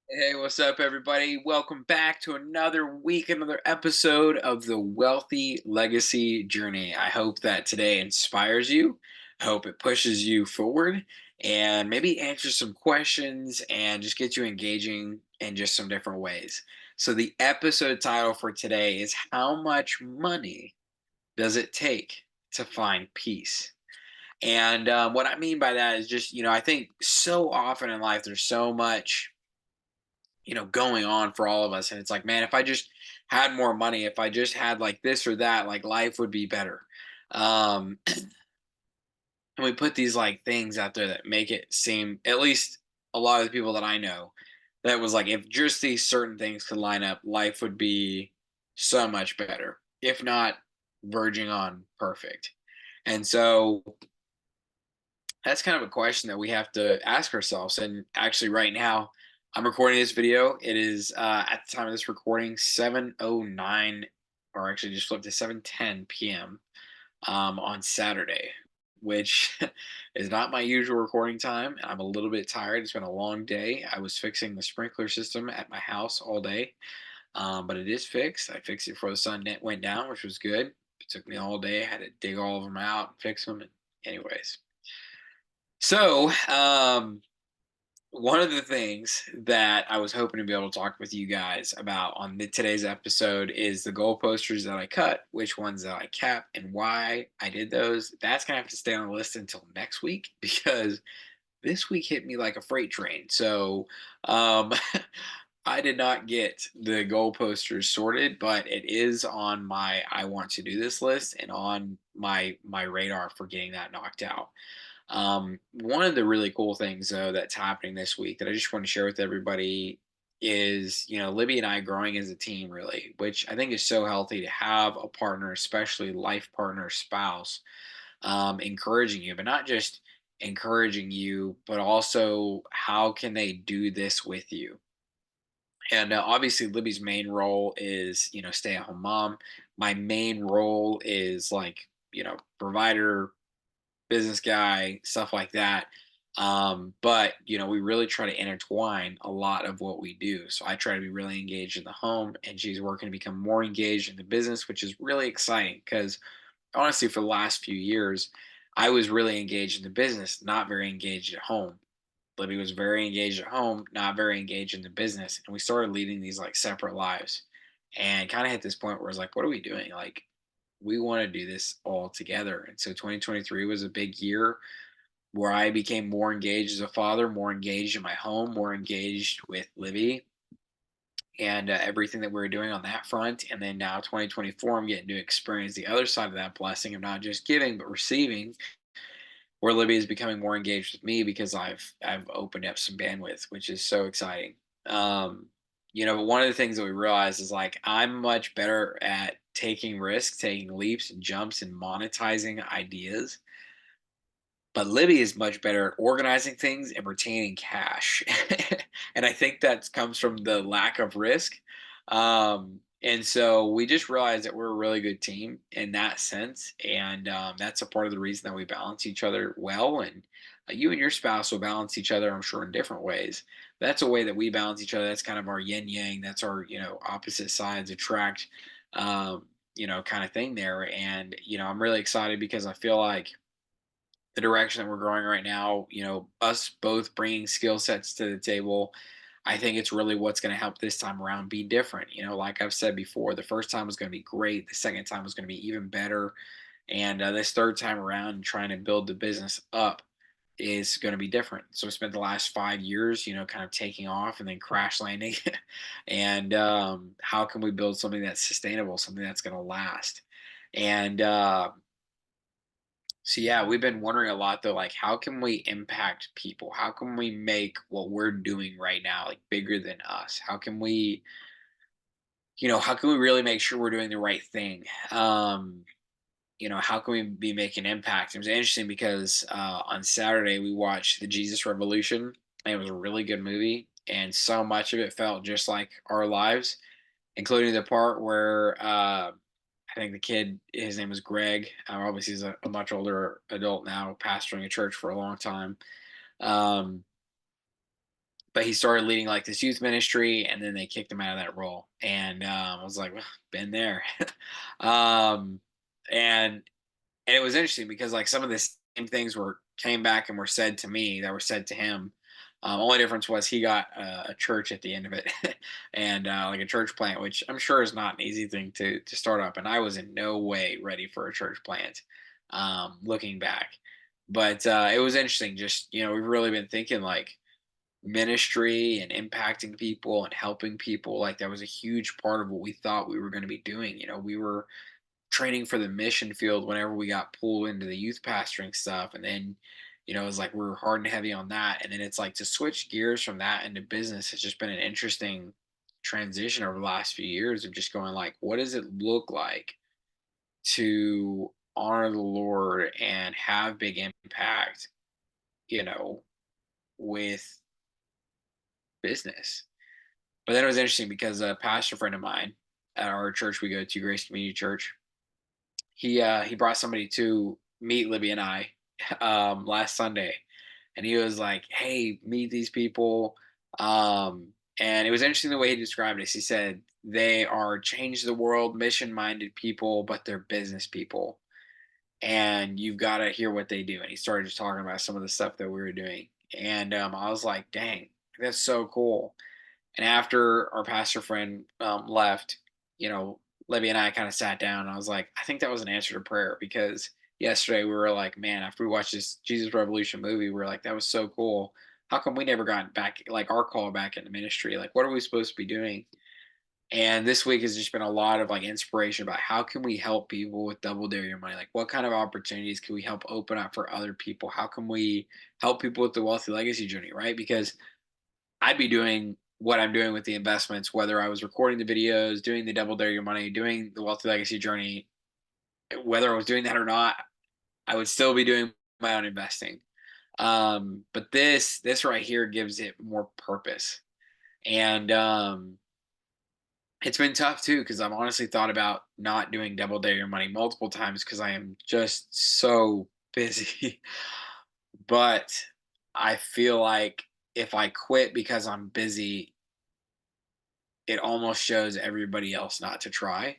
Hey, what's up, everybody? Welcome back to another week, another episode of the Wealthy Legacy Journey. I hope that today inspires you. I hope it pushes you forward and maybe answers some questions and just gets you engaging in just some different ways. So, the episode title for today is How Much Money Does It Take to Find Peace? And what I mean by that is just, I think so often in life there's so much going on for all of us. And it's like, man, if I just had more money, if I just had like this or that, like life would be better. And we put these like things out there that make it seem, at least a lot of the people that I know, that was like, if just these certain things could line up, life would be so much better, if not verging on perfect. And so that's kind of a question that we have to ask ourselves. And actually, right now, I'm recording this video. It is at the time of this recording 7:09, or actually just flipped to 7:10 p.m. On Saturday, which is not my usual recording time. I'm a little bit tired. It's been a long day. I was fixing the sprinkler system at my house all day, but it is fixed. I fixed it before the sun went down, which was good. It took me all day. I had to dig all of them out and fix them. And anyways, so, one of the things that I was hoping to be able to talk with you guys about on today's episode is the goal posters that I cut, which ones that I kept, and why I did those. That's gonna have to stay on the list until next week because this week hit me like a freight train. So, um, I did not get the goal posters sorted, but it is on my I want to do this list and on my radar for getting that knocked out. One of the really cool things though that's happening this week that I just want to share with everybody is, Libby and I growing as a team really, which I think is so healthy to have a partner, especially life partner, spouse, encouraging you, but not just encouraging you, but also how can they do this with you? And obviously, Libby's main role is, stay at home mom. My main role is like, provider, business guy, stuff like that. But we really try to intertwine a lot of what we do. So I try to be really engaged in the home, and she's working to become more engaged in the business, which is really exciting because honestly, for the last few years, I was really engaged in the business, not very engaged at home. Libby was very engaged at home, not very engaged in the business, and we started leading these like separate lives, and kind of hit this point where it's like, what are we doing? Like, we want to do this all together. And so 2023 was a big year where I became more engaged as a father, more engaged in my home, more engaged with Livy and everything that we were doing on that front. And then now 2024, I'm getting to experience the other side of that blessing of not just giving, but receiving, where Libby is becoming more engaged with me because I've opened up some bandwidth, which is so exciting. Um, but one of the things that we realized is like I'm much better at taking risks, taking leaps and jumps, and monetizing ideas. But Libby is much better at organizing things and retaining cash. And I think that comes from the lack of risk. And so we just realized that we're a really good team in that sense. And that's a part of the reason that we balance each other well. And you and your spouse will balance each other, I'm sure, in different ways. That's a way that we balance each other. That's kind of our yin yang. That's our, opposite sides attract, kind of thing there. And, I'm really excited because I feel like the direction that we're growing right now, us both bringing skill sets to the table, I think it's really what's going to help this time around be different. Like I've said before, the first time was going to be great. The second time was going to be even better. And this third time around, trying to build the business up is going to be different. So I spent the last 5 years, kind of taking off and then crash landing. And how can we build something that's sustainable, something that's going to last? And so yeah, we've been wondering a lot though, like how can we impact people? How can we make what we're doing right now like bigger than us? How can we really make sure we're doing the right thing? How can we be making impact? It was interesting because on Saturday we watched the Jesus Revolution, and it was a really good movie, and so much of it felt just like our lives, including the part where I think the kid, his name was Greg. Obviously, he's a much older adult now, pastoring a church for a long time. Um, but he started leading like this youth ministry, and then they kicked him out of that role. And I was like, well, been there. um, and and it was interesting because like some of the same things were came back and were said to me that were said to him. Only difference was he got a church at the end of it, and like a church plant, which I'm sure is not an easy thing to start up. And I was in no way ready for a church plant, looking back. But it was interesting. Just we've really been thinking like ministry and impacting people and helping people. Like that was a huge part of what we thought we were going to be doing. We were training for the mission field whenever we got pulled into the youth pastoring stuff. And then, it was like we were hard and heavy on that. And then it's like to switch gears from that into business has just been an interesting transition over the last few years of just going like, what does it look like to honor the Lord and have big impact, you know, with business? But then it was interesting because a pastor friend of mine at our church we go to, Grace Community Church, he brought somebody to meet Libby and I last Sunday, and he was like, "Hey, meet these people." And it was interesting the way he described it. He said they are change the world, mission minded people, but they're business people, and you've got to hear what they do. And he started just talking about some of the stuff that we were doing, and I was like, "Dang, that's so cool." And after our pastor friend left, you know, Libby and I kind of sat down and I was like, I think that was an answer to prayer because yesterday we were like, man, after we watched this Jesus Revolution movie, we were like, that was so cool. How come we never got back, like our call back into ministry? Like, what are we supposed to be doing? And this week has just been a lot of like inspiration about how can we help people with Double Dare Your Money? Like, what kind of opportunities can we help open up for other people? How can we help people with the wealthy legacy journey? Right? Because I'd be doing what I'm doing with the investments, whether I was recording the videos, doing the Double Dare Your Money, doing the Wealthy Legacy Journey, whether I was doing that or not, I would still be doing my own investing. But this right here gives it more purpose, and it's been tough too because I've honestly thought about not doing Double Dare Your Money multiple times because I am just so busy. But I feel like if I quit because I'm busy, it almost shows everybody else not to try.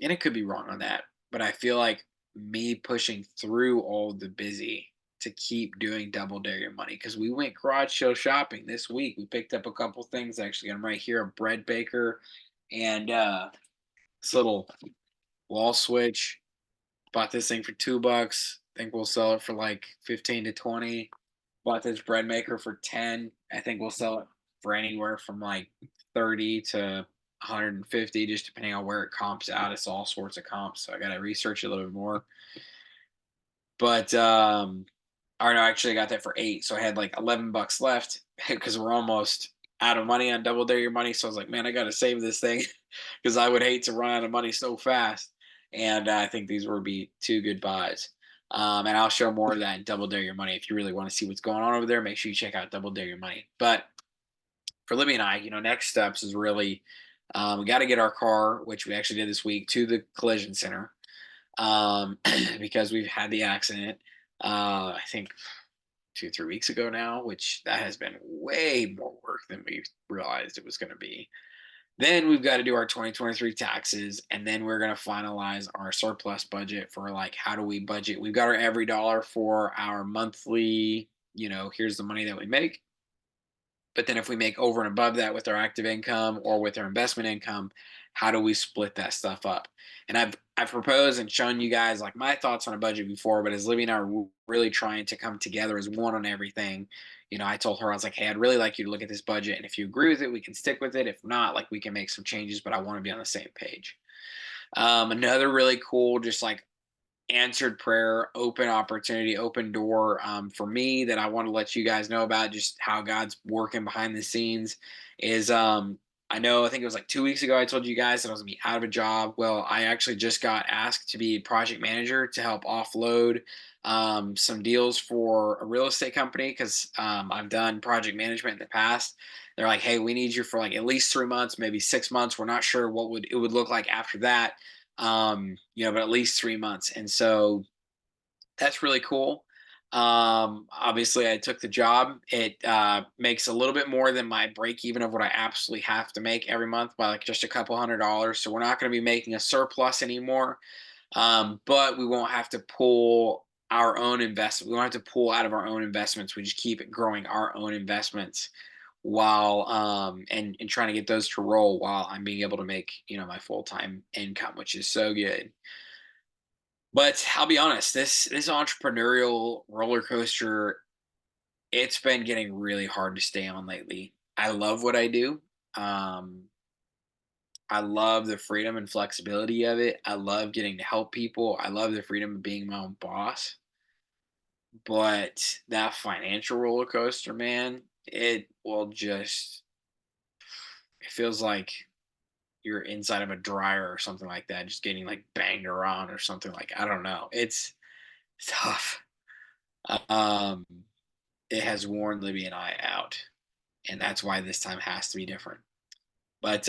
And it could be wrong on that, but I feel like me pushing through all the busy to keep doing Double Dare Your Money because we went garage sale shopping this week. We picked up a couple things actually. I'm right here, a bread baker and this little wall switch. Bought this thing for $2. Think we'll sell it for like 15 to 20. Bought this bread maker for 10. I think we'll sell it for anywhere from like 30 to 150, just depending on where it comps out. It's all sorts of comps. So I gotta research it a little bit more. But or no, actually I got that for 8. So I had like $11 left because we're almost out of money on Double Dare Your Money. So I was like, man, I gotta save this thing because I would hate to run out of money so fast. And I think these would be 2 good buys. And I'll show more of that in Double Dare Your Money. If you really want to see what's going on over there, make sure you check out Double Dare Your Money. But for Libby and I, next steps is really we got to get our car, which we actually did this week, to the collision center because we've had the accident. I think 2 3 weeks ago now, which that has been way more work than we realized it was going to be. Then we've got to do our 2023 taxes, and then we're going to finalize our surplus budget for like how do we budget. We've got our every dollar for our monthly, here's the money that we make. But then if we make over and above that with our active income or with our investment income, how do we split that stuff up? And I've proposed and shown you guys like my thoughts on a budget before, but as Libby and I are really trying to come together as one on everything, I told her I was like, hey, I'd really like you to look at this budget, and if you agree with it, we can stick with it. If not, like we can make some changes, but I want to be on the same page. Another really cool, just like answered prayer, open opportunity, open door for me that I want to let you guys know about just how God's working behind the scenes is I think it was like 2 weeks ago I told you guys that I was gonna be out of a job. Well, I actually just got asked to be project manager to help offload some deals for a real estate company because I've done project management in the past. They're like, hey, we need you for like at least 3 months, maybe 6 months. We're not sure what would it would look like after that, but at least 3 months. And so that's really cool. Obviously, I took the job. It makes a little bit more than my break even of what I absolutely have to make every month by like just a couple $100. So we're not going to be making a surplus anymore. But we won't have to pull our own investment. We don't have to pull out of our own investments. We just keep it growing our own investments while and trying to get those to roll while I'm being able to make my full time income, which is so good. But I'll be honest, this entrepreneurial roller coaster, it's been getting really hard to stay on lately. I love what I do. Um, I love the freedom and flexibility of it. I love getting to help people. I love the freedom of being my own boss. But that financial roller coaster, man, it will just, it feels like you're inside of a dryer or something like that, just getting like banged around or something like, I don't know. It's tough. Um, it has worn Libby and I out, and that's why this time has to be different. But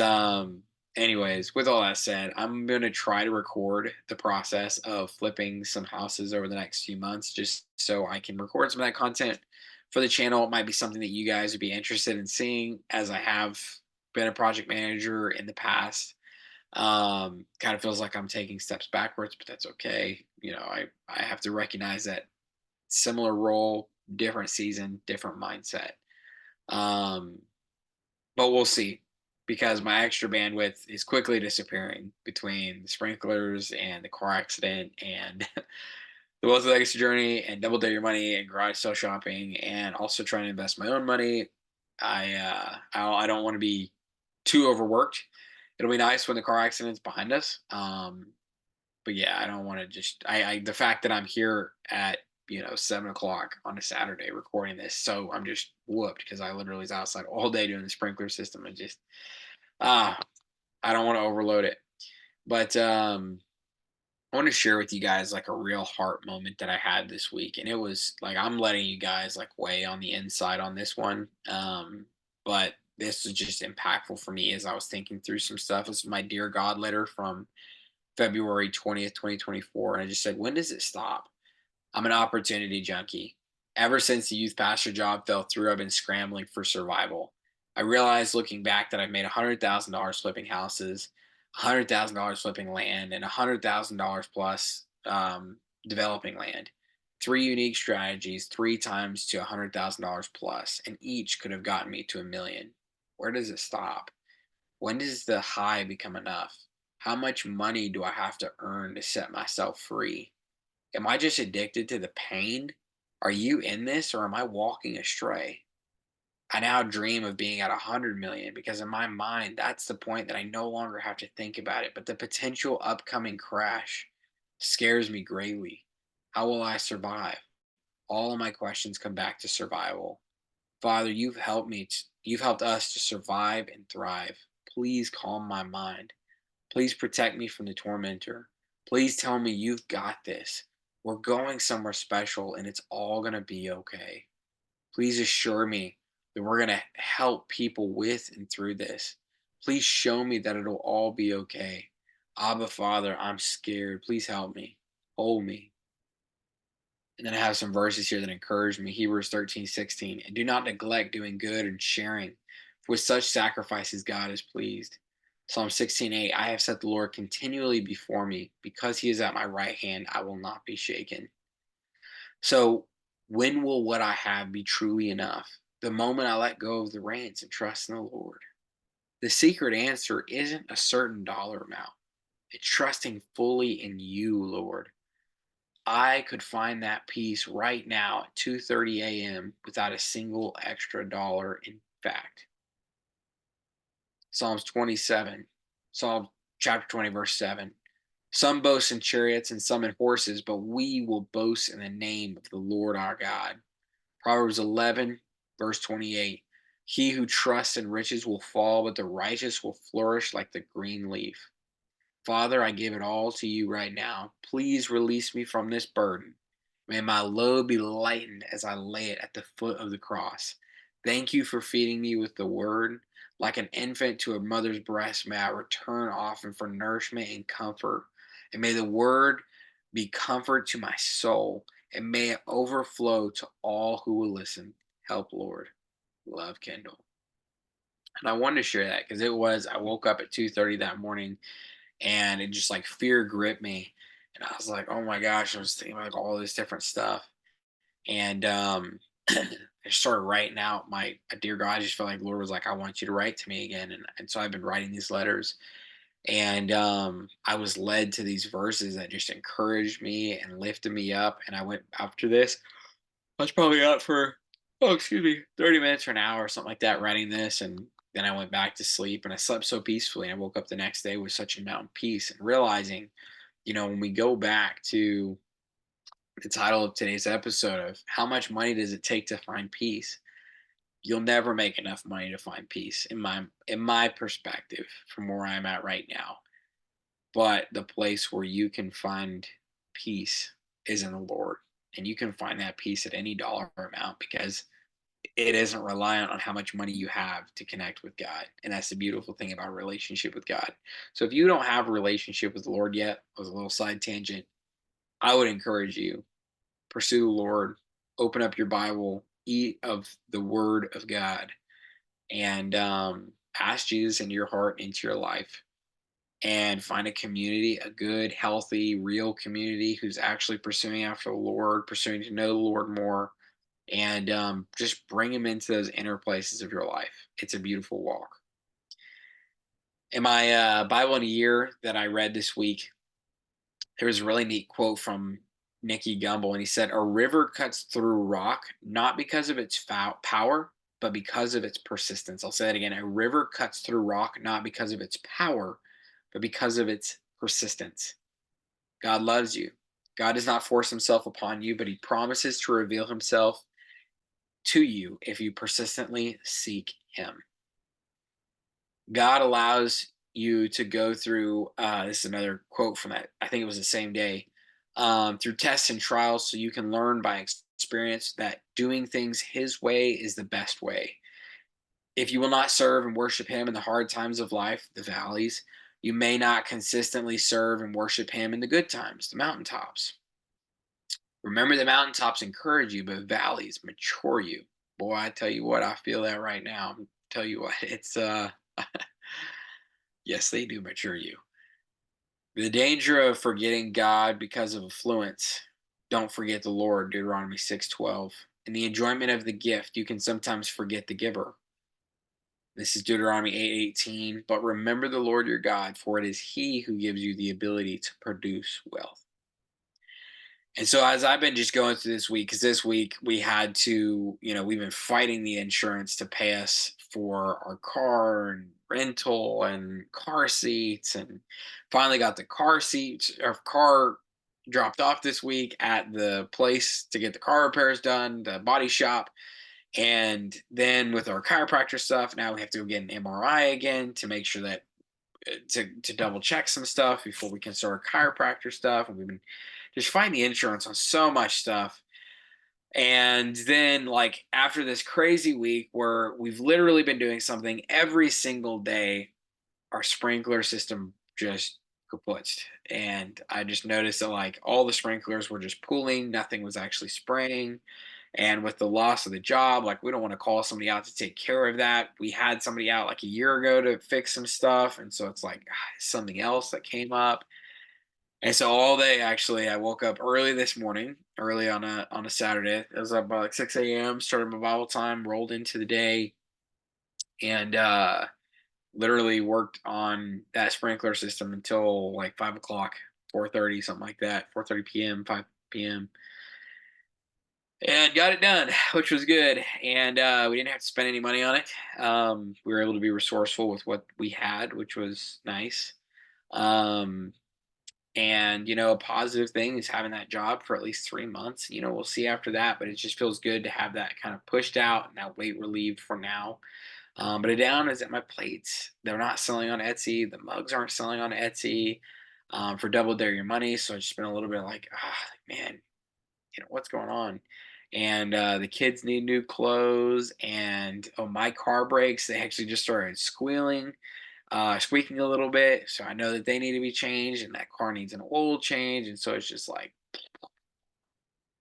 anyways, with all that said, I'm gonna try to record the process of flipping some houses over the next few months, just so I can record some of that content for the channel. It might be something that you guys would be interested in seeing, as I have been a project manager in the past. Kind of feels like I'm taking steps backwards, but that's okay. I have to recognize that similar role, different season, different mindset. Um, but we'll see, because my extra bandwidth is quickly disappearing between the sprinklers and the car accident and the wealthy legacy journey and double dare your money and garage sale shopping and also trying to invest my own money. I don't want to be too overworked. It'll be nice when the car accident's behind us. But yeah, I don't want to just I the fact that I'm here at 7 o'clock on a Saturday recording this, so I'm just whooped because I literally was outside all day doing the sprinkler system and just ah I don't want to overload it. But I want to share with you guys like a real heart moment that I had this week, and it was like I'm letting you guys like weigh on the inside on this one. But this was just impactful for me as I was thinking through some stuff. This is my dear God letter from February 20th, 2024. And I just said, when does it stop? I'm an opportunity junkie. Ever since the youth pastor job fell through, I've been scrambling for survival. I realized looking back that I've made $100,000 flipping houses, $100,000 flipping land, and $100,000 plus developing land. Three unique strategies, three times to $100,000 plus, and each could have gotten me to a million. Where does it stop? When does the high become enough? How much money do I have to earn to set myself free? Am I just addicted to the pain? Are you in this, or am I walking astray? I now dream of being at 100 million because in my mind, that's the point that I no longer have to think about it. But the potential upcoming crash scares me greatly. How will I survive? All of my questions come back to survival. Father, you've helped us to survive and thrive. Please calm my mind. Please protect me from the tormentor. Please tell me you've got this. We're going somewhere special and it's all going to be okay. Please assure me that we're going to help people with and through this. Please show me that it'll all be okay. Abba, Father, I'm scared. Please help me. Hold me. And then I have some verses here that encourage me. Hebrews 13:16. And do not neglect doing good and sharing, for with such sacrifices God is pleased. Psalm 16:8. I have set the Lord continually before me. Because he is at my right hand, I will not be shaken. So, when will what I have be truly enough? The moment I let go of the reins and trust in the Lord. The secret answer isn't a certain dollar amount, it's trusting fully in you, Lord. I could find that peace right now at 2:30 a.m. without a single extra dollar. In fact, Psalms 27, Psalm chapter 20, verse 7. Some boast in chariots and some in horses, but we will boast in the name of the Lord our God. Proverbs 11, verse 28. He who trusts in riches will fall, but the righteous will flourish like the green leaf. Father, I give it all to you right now. Please release me from this burden. May my load be lightened as I lay it at the foot of the cross. Thank you for feeding me with the word. Like an infant to a mother's breast, may I return often for nourishment and comfort. And may the word be comfort to my soul. and may it overflow to all who will listen. Help, Lord. Love, Kendall. And I wanted to share that because I woke up at 2:30 that morning, and it just like fear gripped me. And I was like, oh my gosh, I was thinking like all this different stuff. And I started writing out dear God, I just felt like Lord was like, I want you to write to me again. And so I've been writing these letters. And I was led to these verses that just encouraged me and lifted me up. And I went after this. I was probably out for, oh, excuse me, 30 minutes or an hour or something like that writing this. And then I went back to sleep and I slept so peacefully. And I woke up the next day with such a mountain of peace and realizing, when we go back to the title of today's episode of how much money does it take to find peace? You'll never make enough money to find peace in my perspective from where I'm at right now. But the place where you can find peace is in the Lord. And you can find that peace at any dollar amount because it isn't reliant on how much money you have to connect with God. And that's the beautiful thing about a relationship with God. So if you don't have a relationship with the Lord yet, as a little side tangent, I would encourage you, pursue the Lord, open up your Bible, eat of the Word of God, and ask Jesus into your heart, into your life, and find a community, a good, healthy, real community who's actually pursuing after the Lord, pursuing to know the Lord more, and just bring Him into those inner places of your life. It's a beautiful walk. In my Bible in a Year that I read this week, there was a really neat quote from Nicky Gumbel, and he said, "A river cuts through rock not because of its power, but because of its persistence." I'll say that again. A river cuts through rock not because of its power, but because of its persistence. God loves you. God does not force himself upon you, but he promises to reveal himself to you if you persistently seek him. God allows you to go through, this is another quote from that, I think it was the same day, through tests and trials so you can learn by experience that doing things his way is the best way. If you will not serve and worship him in the hard times of life, the valleys, you may not consistently serve and worship him in the good times, the mountaintops. Remember, the mountaintops encourage you, but valleys mature you. Boy, I tell you what, I feel that right now. Tell you what, it's yes, they do mature you. The danger of forgetting God because of affluence. Don't forget the Lord, Deuteronomy 6:12. In the enjoyment of the gift, you can sometimes forget the giver. This is Deuteronomy 8:18. But remember the Lord your God, for it is he who gives you the ability to produce wealth. And so as I've been just going through this week, because this week we had to, we've been fighting the insurance to pay us for our car and rental and car seats, and finally got the car dropped off this week at the place to get the car repairs done, the body shop. And then with our chiropractor stuff, now we have to go get an MRI again to make sure that to double check some stuff before we can start our chiropractor stuff. And we've been just fighting the insurance on so much stuff. And then, like, after this crazy week where we've literally been doing something every single day, our sprinkler system just kaputzed. And I just noticed that, like, all the sprinklers were just pooling, nothing was actually spraying. And with the loss of the job, like, we don't want to call somebody out to take care of that. We had somebody out like a year ago to fix some stuff. And so it's like something else that came up. And so all day, actually, I woke up early this morning, early on a Saturday. I was up by like 6 a.m., started my Bible time, rolled into the day, and literally worked on that sprinkler system until like 5 o'clock, 4:30, something like that, 4:30 p.m., 5 p.m. And got it done, which was good. And we didn't have to spend any money on it. We were able to be resourceful with what we had, which was nice. Um, And, a positive thing is having that job for at least 3 months. We'll see after that, but it just feels good to have that kind of pushed out and that weight relieved for now. But a down is that my plates, they're not selling on Etsy. The mugs aren't selling on Etsy for double dare your money. So it's just been a little bit like, man, what's going on? And the kids need new clothes. And oh, my car brakes, they actually just started squeaking a little bit. So I know that they need to be changed and that car needs an oil change. And so it's just like,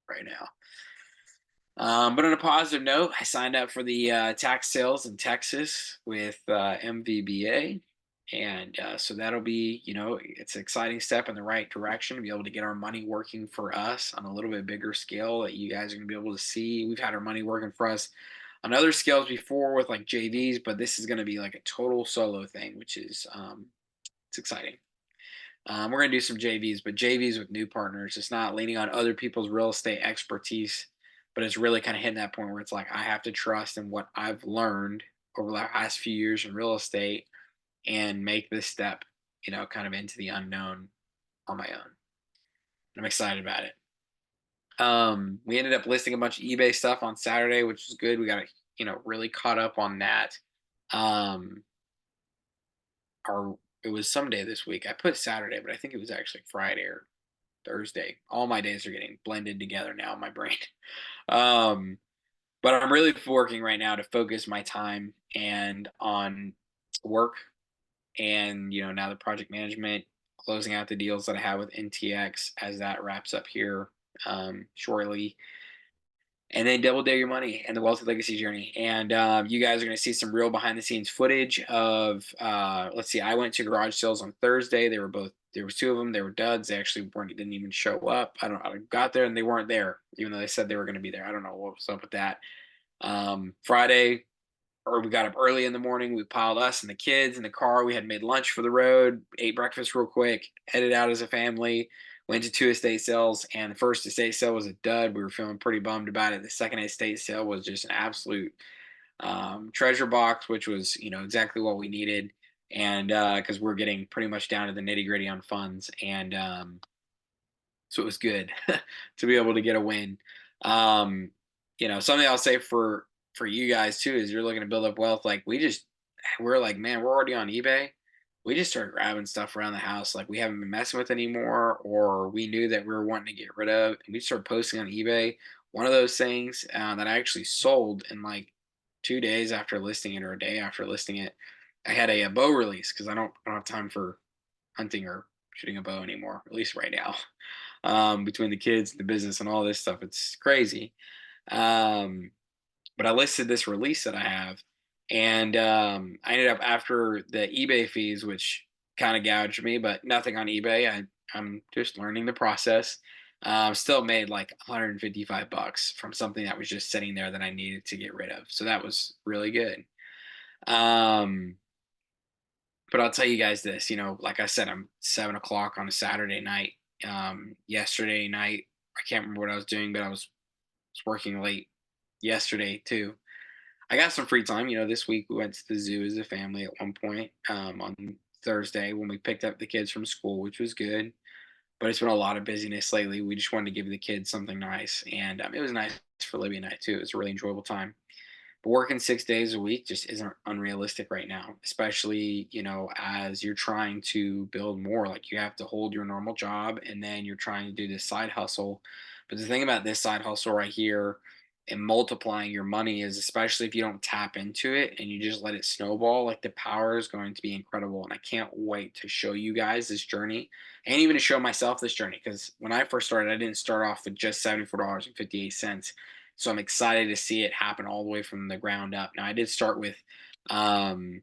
right now. But on a positive note, I signed up for the tax sales in Texas with MVBA. And so that'll be, it's an exciting step in the right direction to be able to get our money working for us on a little bit bigger scale that you guys are going to be able to see. We've had our money working for us on other scales before with like JVs, but this is going to be like a total solo thing, which is it's exciting. We're going to do some JVs, but JVs with new partners. It's not leaning on other people's real estate expertise, but it's really kind of hitting that point where it's like I have to trust in what I've learned over the last few years in real estate and make this step, kind of into the unknown on my own. I'm excited about it. We ended up listing a bunch of eBay stuff on Saturday, which was good. We got really caught up on that. Um, our It was some day this week. I put Saturday, but I think it was actually Friday or Thursday. All my days are getting blended together now in my brain. Um, but I'm really working right now to focus my time and on work and now the project management, closing out the deals that I have with NTX as that wraps up here shortly, and then double dare your money and the wealthy legacy journey. And you guys are going to see some real behind the scenes footage of let's see, I went to garage sales on Thursday. There was two of them. They were duds. They actually didn't even show up. I got there and they weren't there, even though they said they were going to be there. I don't know what was up with that. Friday, or we got up early in the morning. We piled us and the kids in the car. We had made lunch for the road, ate breakfast real quick, headed out as a family, went to two estate sales. And the first estate sale was a dud. We were feeling pretty bummed about it. The second estate sale was just an absolute treasure box, which was, exactly what we needed. And because we're getting pretty much down to the nitty gritty on funds. And so it was good to be able to get a win. Um, Something I'll say for you guys too is you're looking to build up wealth. Like we're like, man, we're already on eBay. We just started grabbing stuff around the house like we haven't been messing with anymore, or we knew that we were wanting to get rid of, and we started posting on eBay. One of those things that I actually sold in like 2 days after listing it, or a day after listing it. I had a bow release because I don't have time for hunting or shooting a bow anymore, at least right now. Between the kids, the business, and all this stuff, it's crazy. Um, but I listed this release that I have, and I ended up after the eBay fees, which kind of gouged me, but nothing on eBay. I'm just learning the process. Still made like 155 bucks from something that was just sitting there that I needed to get rid of. So that was really good. Um, but I'll tell you guys this, like I said, I'm 7 o'clock on a Saturday night. Yesterday night, I can't remember what I was doing, but I was working late yesterday too. I got some free time. This week we went to the zoo as a family at one point on Thursday when we picked up the kids from school, which was good. But it's been a lot of busyness lately. We just wanted to give the kids something nice, and it was nice for Libby and I too. It was a really enjoyable time. But working 6 days a week just isn't unrealistic right now, especially, as you're trying to build more. Like you have to hold your normal job and then you're trying to do this side hustle. But the thing about this side hustle right here and multiplying your money is, especially if you don't tap into it and you just let it snowball, like the power is going to be incredible. And I can't wait to show you guys this journey and even to show myself this journey. Because when I first started, I didn't start off with just $74.58. So I'm excited to see it happen all the way from the ground up. Now I did start with, um,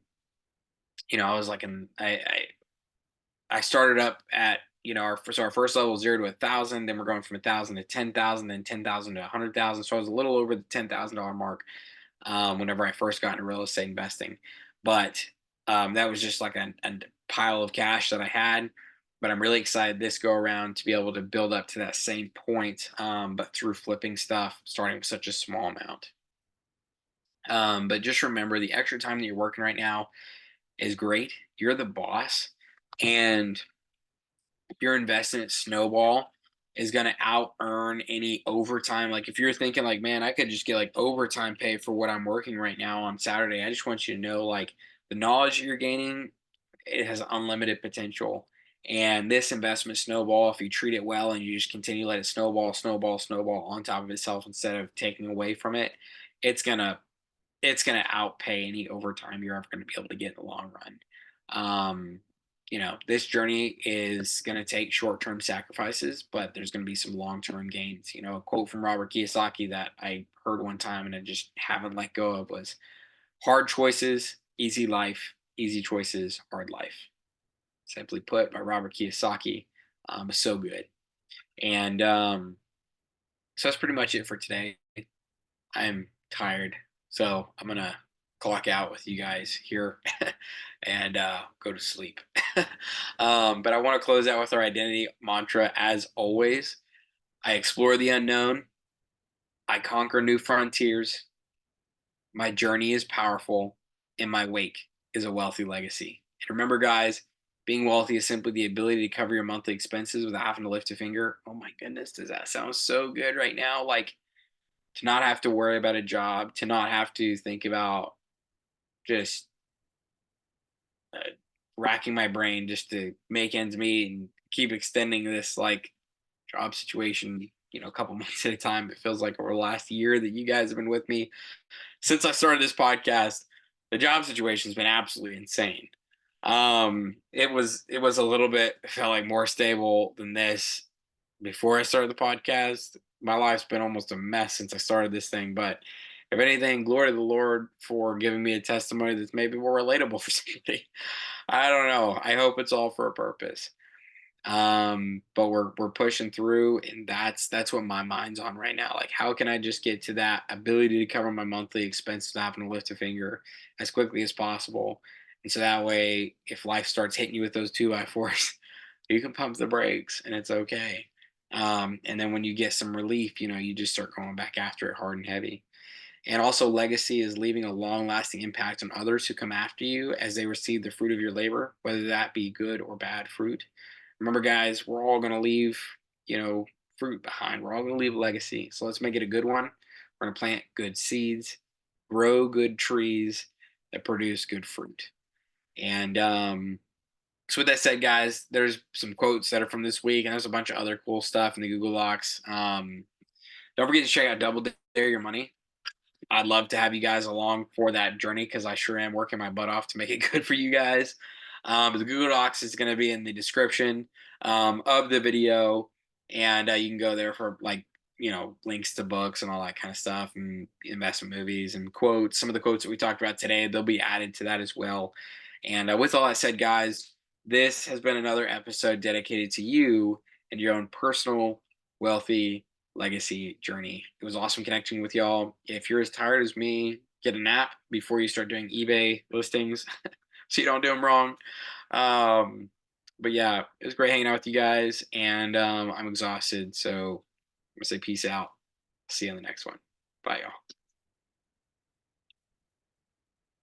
I was like, I started up at, our first level 0 to 1,000. Then we're going from 1,000 to 10,000, then 10,000 to 100,000. So I was a little over the $10,000 mark whenever I first got into real estate investing. But that was just like a pile of cash that I had. But I'm really excited this go around to be able to build up to that same point, but through flipping stuff, starting with such a small amount. But just remember the extra time that you're working right now is great. You're the boss, and your investment snowball is going to out earn any overtime. Like if you're thinking like, man, I could just get like overtime pay for what I'm working right now on Saturday. I just want you to know like the knowledge that you're gaining, it has unlimited potential. And this investment snowball, if you treat it well and you just continue to let it snowball, snowball, snowball on top of itself instead of taking away from it, it's gonna it's gonna outpay any overtime you're ever gonna be able to get in the long run. this journey is going to take short-term sacrifices, but there's going to be some long-term gains. A quote from Robert Kiyosaki that I heard one time and I just haven't let go of was hard choices, easy life, easy choices, hard life. Simply put, by Robert Kiyosaki. So good. And so that's pretty much it for today. I'm tired, so I'm gonna clock out with you guys here and go to sleep. But I want to close out with our identity mantra as always. I explore the unknown. I conquer new frontiers. My journey is powerful, and my wake is a wealthy legacy. And remember, guys, being wealthy is simply the ability to cover your monthly expenses without having to lift a finger. Oh my goodness, does that sound so good right now? Like, to not have to worry about a job, to not have to think about just uh, racking my brain just to make ends meet and keep extending this like job situation, a couple months at a time. It feels like over the last year that you guys have been with me since I started this podcast. The job situation's been absolutely insane. It was a little bit, felt like, more stable than this before I started the podcast. My life's been almost a mess since I started this thing, but if anything, glory to the Lord for giving me a testimony that's maybe more relatable for somebody. I don't know. I hope it's all for a purpose. But we're pushing through, and that's what my mind's on right now. Like, how can I just get to that ability to cover my monthly expenses without having to lift a finger as quickly as possible? And so that way, if life starts hitting you with those two by fours, you can pump the brakes and it's okay. And then when you get some relief, you just start going back after it hard and heavy. And also, legacy is leaving a long lasting impact on others who come after you as they receive the fruit of your labor, whether that be good or bad fruit. Remember, guys, we're all going to leave, fruit behind. We're all going to leave a legacy. So let's make it a good one. We're going to plant good seeds, grow good trees that produce good fruit. And so, with that said, guys, there's some quotes that are from this week, and there's a bunch of other cool stuff in the Google Docs. Don't forget to check out Double Dare Your Money. I'd love to have you guys along for that journey because I sure am working my butt off to make it good for you guys. But the Google Docs is going to be in the description of the video, and you can go there for links to books and all that kind of stuff, and investment movies and quotes. Some of the quotes that we talked about today, they'll be added to that as well. And with all that said, guys, this has been another episode dedicated to you and your own personal wealthy legacy journey. It was awesome connecting with y'all. If you're as tired as me, get a nap before you start doing eBay listings so you don't do them wrong. But yeah, it was great hanging out with you guys, and I'm exhausted. So I'm going to say peace out. See you on the next one. Bye, y'all.